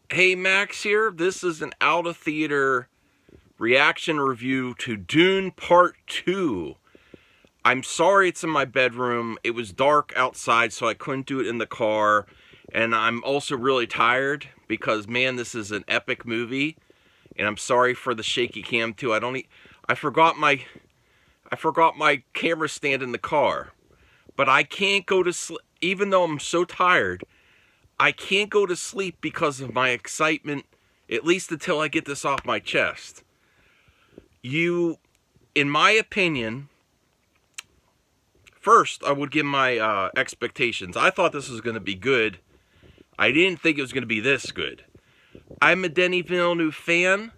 Hey, Max here. This is an out of theater reaction review to Dune Part 2. I'm sorry it's in my bedroom. It was dark outside, so I couldn't do it in the car. And I'm also really tired because, man, this is an epic movie. And I'm sorry for the shaky cam too. I forgot my camera stand in the car. But I can't go to sleep even though I'm so tired. I can't go to sleep because of my excitement, at least until I get this off my chest. In my opinion, first I would give my expectations. I thought this was going to be good. I didn't think it was going to be this good. I'm a Denis Villeneuve fan,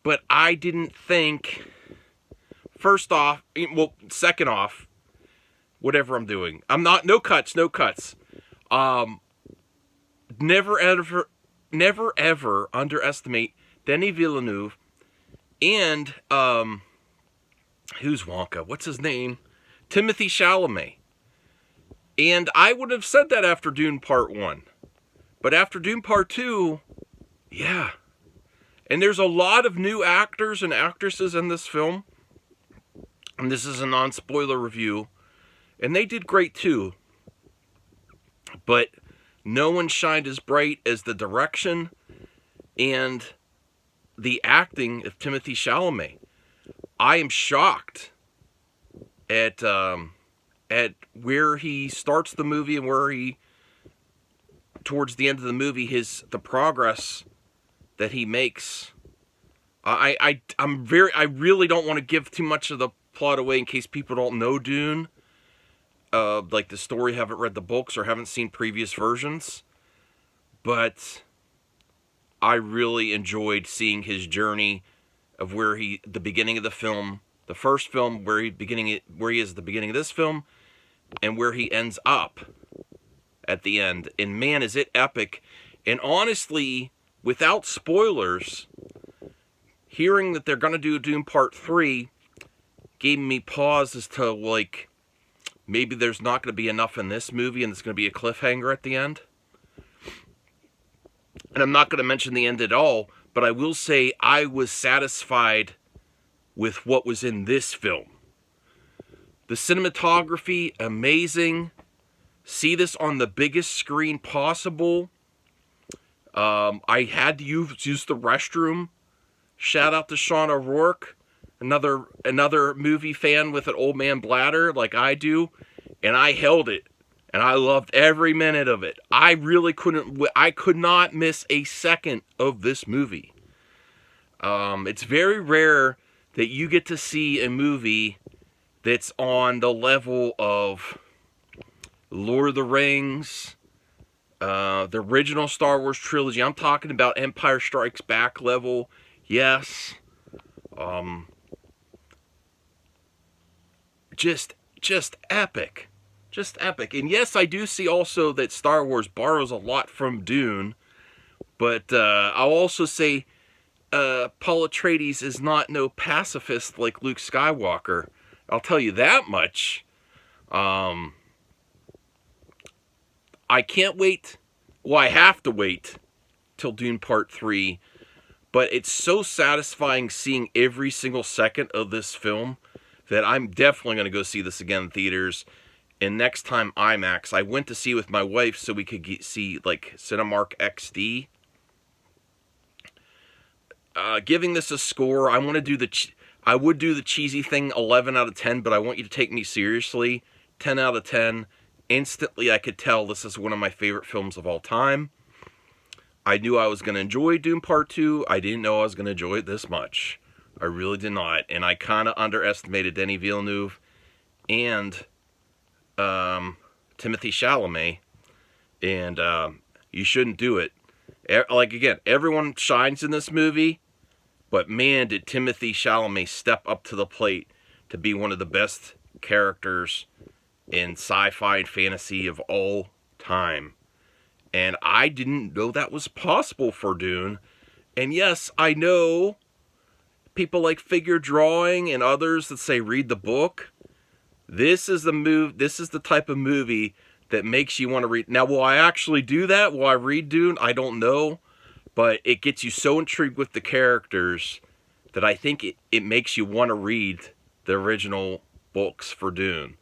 but I didn't think, second off, whatever I'm doing. No cuts. Um, never ever underestimate Denis Villeneuve and who's Wonka? What's his name? Timothy Chalamet. And I would have said that after Dune Part 1. But after Dune Part 2, yeah. And there's a lot of new actors and actresses in this film. And this is a non-spoiler review. And they did great too. But no one shined as bright as the direction and the acting of Timothy Chalamet. I am shocked at where he starts the movie and where he, towards the end of the movie, the progress that he makes. I really don't want to give too much of the plot away in case people don't know Dune, like the story, haven't read the books or haven't seen previous versions, but I really enjoyed seeing his journey of the beginning of the film, the first film, where he is at the beginning of this film, and where he ends up at the end. And man, is it epic. And honestly, without spoilers, hearing that they're going to do Dune Part 3 gave me pause as to, like, maybe there's not going to be enough in this movie and it's going to be a cliffhanger at the end. And I'm not going to mention the end at all, but I will say I was satisfied with what was in this film. The cinematography, amazing. See this on the biggest screen possible. I had to use the restroom. Shout out to Sean O'Rourke, another movie fan with an old man bladder like I do, and I held it. And I loved every minute of it. I could not miss a second of this movie. It's very rare that you get to see a movie that's on the level of Lord of the Rings, the original Star Wars trilogy. I'm talking about Empire Strikes Back level. Yes. Just epic. Just epic. And yes, I do see also that Star Wars borrows a lot from Dune. But I'll also say Paul Atreides is not no pacifist like Luke Skywalker. I'll tell you that much. I can't wait. Well, I have to wait till Dune Part 3. But it's so satisfying seeing every single second of this film that I'm definitely going to go see this again in theaters. And next time IMAX, I went to see with my wife so we could see like Cinemark XD. Giving this a score, I would do the cheesy thing, 11 out of 10, but I want you to take me seriously. 10 out of 10. Instantly, I could tell this is one of my favorite films of all time. I knew I was going to enjoy Dune Part 2. I didn't know I was going to enjoy it this much. I really did not. And I kind of underestimated Denis Villeneuve and Timothy Chalamet, and you shouldn't do it. Like, again, everyone shines in this movie, but man, did Timothy Chalamet step up to the plate to be one of the best characters in sci-fi and fantasy of all time. And I didn't know that was possible for Dune. And yes, I know people like figure drawing and others that say read the book. This is the type of movie that makes you want to read. Now, will I actually do that? Will I read Dune? I don't know. but it gets you so intrigued with the characters that I think it makes you want to read the original books for Dune.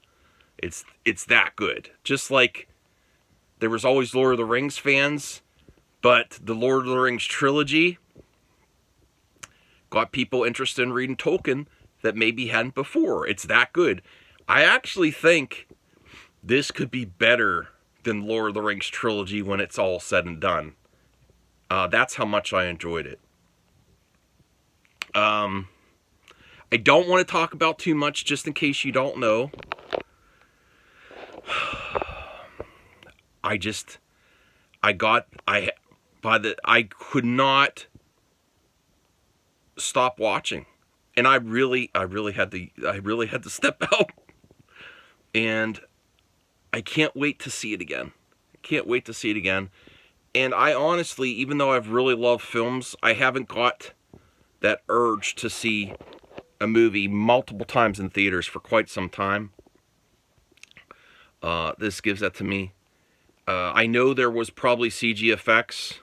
It's that good. Just like there was always Lord of the Rings fans, but the Lord of the Rings trilogy got people interested in reading Tolkien that maybe hadn't before. It's that good. I actually think this could be better than Lord of the Rings trilogy when it's all said and done. That's how much I enjoyed it. I don't want to talk about too much, just in case you don't know. I could not stop watching, and I really had to step out, and I can't wait to see it again. And I honestly, even though I've really loved films, I haven't got that urge to see a movie multiple times in theaters for quite some time. This gives that to me. I know there was probably CG effects,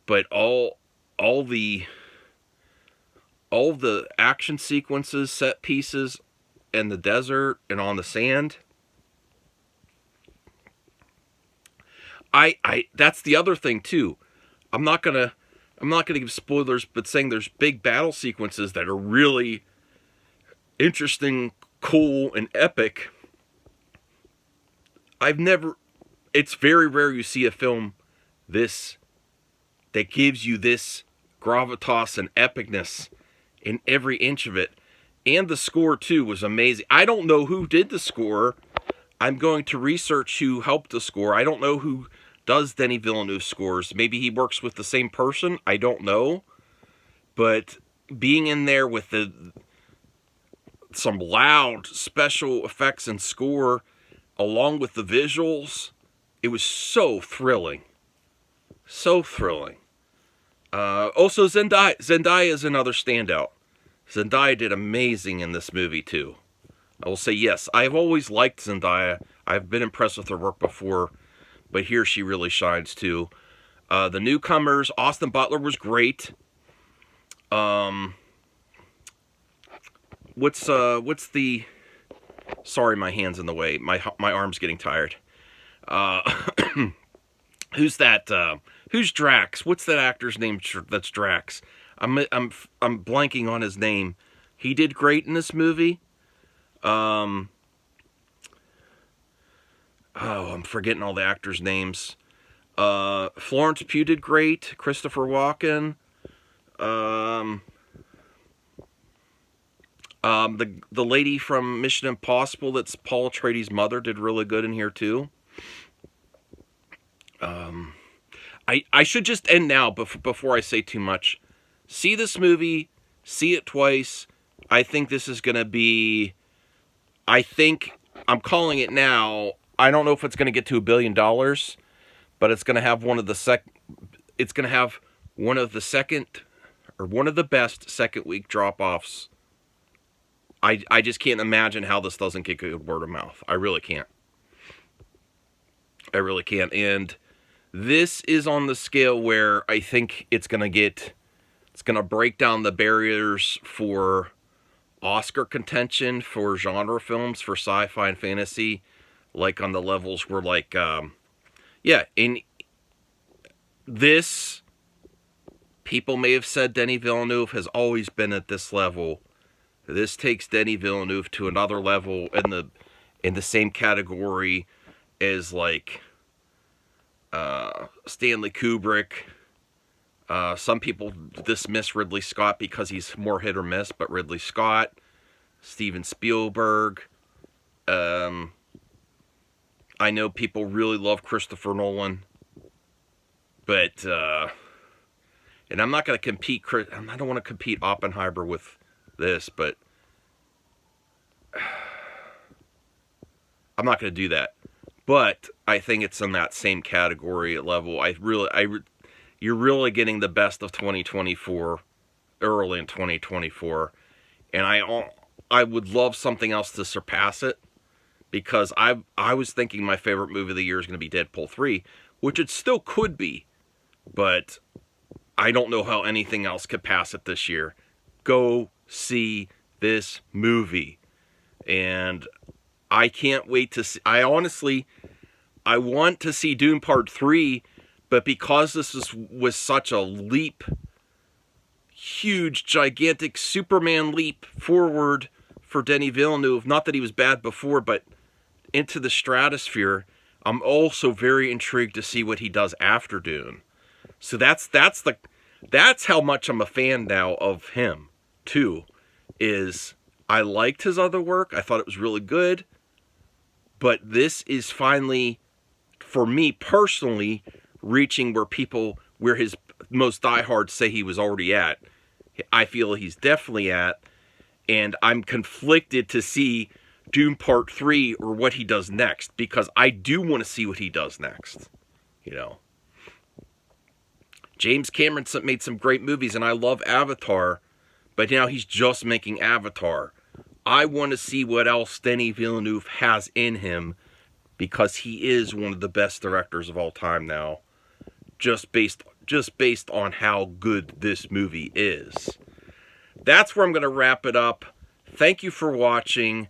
but all the action sequences, set pieces, in the desert and on the sand. That's the other thing too. I'm not gonna give spoilers, but saying there's big battle sequences that are really interesting, cool, and epic. It's very rare you see a film that gives you this gravitas and epicness in every inch of it. And the score too was amazing. I don't know who did the score. I'm going to research who helped the score. I don't know who does Denis Villeneuve's scores. Maybe he works with the same person. I don't know. But being in there with some loud special effects and score, along with the visuals, it was so thrilling. So thrilling. Also, Zendaya is another standout. Zendaya did amazing in this movie, too. I will say, yes, I've always liked Zendaya. I've been impressed with her work before, but here she really shines, too. The newcomers, Austin Butler was great. What's the... Sorry, my hand's in the way. My arm's getting tired. Who's that? Who's Drax? What's that actor's name that's Drax? I'm blanking on his name. He did great in this movie. I'm forgetting all the actors' names. Florence Pugh did great. Christopher Walken. The lady from Mission Impossible, that's Paul Atreides' mother, did really good in here too. I should just end now before I say too much. See this movie. See it twice. I think this is going to be... I'm calling it now. I don't know if it's going to get to $1 billion, but it's going to have one of the best second week drop-offs. I just can't imagine how this doesn't get good word of mouth. I really can't. And this is on the scale where I think it's going to break down the barriers for Oscar contention for genre films, for sci-fi and fantasy, like on the levels where, like, in this, people may have said Denis Villeneuve has always been at this level. This takes Denis Villeneuve to another level in the same category as, like, Stanley Kubrick. Some people dismiss Ridley Scott because he's more hit or miss, but Ridley Scott, Steven Spielberg. I know people really love Christopher Nolan, but and I'm not going to compete. I don't want to compete Oppenheimer with this, but I'm not going to do that. But I think it's in that same category level. You're really getting the best of 2024 early in 2024, and I would love something else to surpass it, because I was thinking my favorite movie of the year is going to be Deadpool 3, which it still could be, but I don't know how anything else could pass it this year. Go see this movie. And I can't wait to see. I want to see Dune Part 3, but because this was such a leap, huge, gigantic Superman leap forward for Denis Villeneuve, not that he was bad before, but into the stratosphere, I'm also very intrigued to see what he does after Dune. So that's how much I'm a fan now of him, too, is I liked his other work. I thought it was really good. But this is finally, for me personally, reaching where his most diehards say he was already at. I feel he's definitely at. And I'm conflicted to see Dune Part 3 or what he does next. Because I do want to see what he does next. You know. James Cameron made some great movies, and I love Avatar. But now he's just making Avatar. I want to see what else Denis Villeneuve has in him, because he is one of the best directors of all time now, just based on how good this movie is. That's where I'm going to wrap it up. Thank you for watching.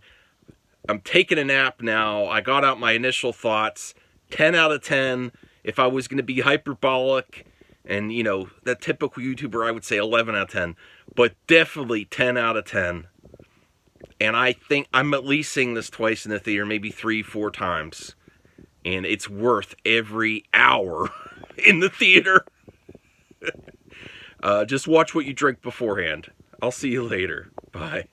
I'm taking a nap now. I got out my initial thoughts. 10 out of 10. If I was going to be hyperbolic and, you know, that typical YouTuber, I would say 11 out of 10. But definitely 10 out of 10. And I think I'm at least seeing this twice in the theater, maybe 3-4 times. And it's worth every hour in the theater. Just watch what you drink beforehand. I'll see you later. Bye.